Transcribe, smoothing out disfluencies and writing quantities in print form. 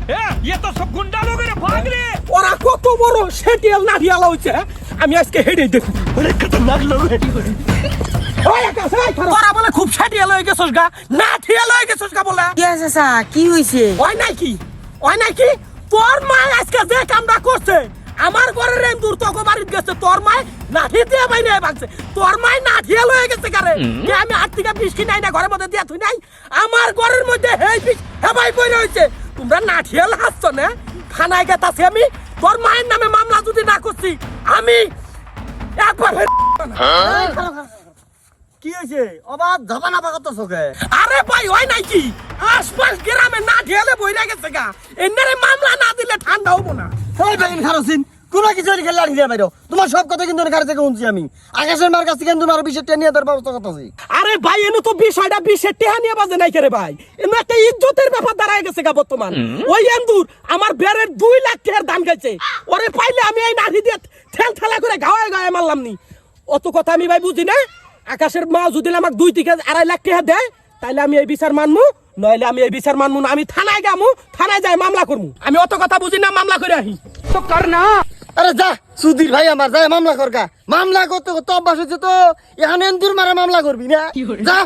ये तो सब गुंडा लोग रे भाग रे ওরা কত বড় সেটিয়াল নাঠিয়াল হইছে আমি আজকে হেডে দেখি অনেক খতরনাক লোক ওই আকাশ ভাই ওরা বলে খুব সেটিয়াল হয়ে গেছস গা নাঠিয়াল হয়ে গেছস গা বলে কি আছে স্যার কি হইছে ওই নাকি তোর মা আজকে যে কামটা করছে আমার ঘরের এন্দুর তোকে বাড়িতে গেছে তোর মা লাঠি দিয়ে বাইরে ভাগছে তোর মা নাঠিয়াল হয়ে গেছে কারে যে আমি হাত থেকে বিষ কিনাই না ঘরের মধ্যে দিয়া তুই নাই আমার ঘরের মধ্যে হেই বিষ হেবাই পড়ে হইছে তোমরা নাঠিয়াল হাসছ না থানায় গেতাছি আমি তোর মায়ের নামে মামলা যদি না করছি আমি একবার কি হইছে অবাক ঝাপানা পাকত চোখে আরে ভাই হয় নাকি আশপাশ গ্রামে নাঠিয়ালে বইরা গেছে গা এনারে মামলা না দিলে ঠান্ডা হবো না এই বেগিন খারসিন কোন কিছু খেলা লাঠি দিয়ে বাইরো তোমার সব কথা কিন্তু খারে থেকে শুনছি আমি আকাশের মার কাছ থেকে কিন্তু আর বিশেষ টেনিয়া দেওয়ার ব্যবস্থা করতেছি আরে ভাই এনে তো বিষয়টা বিশের টেহা নিয়ে বাজে নাই রে ভাই এনে একটা ইজ্জতের ব্যাপার দাঁড়ায় গেছে গা বর্তমান ওই এন্দুর আমার বেরের 2 লাখ টাকার দাম গেছে ওরে পাইলে আমি এই নাঠি দিয়ে ঠেলা করে গায়ে গায়ে মারলাম নি অত কথা আমি ভাই বুঝি না আকাশের মা যদি আমাকে 2 থেকে 2.5 লাখ টাকা দেয় তাহলে আমি এই বিচার মানমু নইলে আমি এই বিচার মানমু না আমি থানায় যামু থানায় যাই মামলা করমু আমি অত কথা বুঝি না মামলা করে আহি তো কর না আরে যা সুধীর ভাই আমার যা মামলা করকা মামলা করতে করতে অভ্যাস হচ্ছে তো এখানে এন্দুর মারা মামলা করবি না যা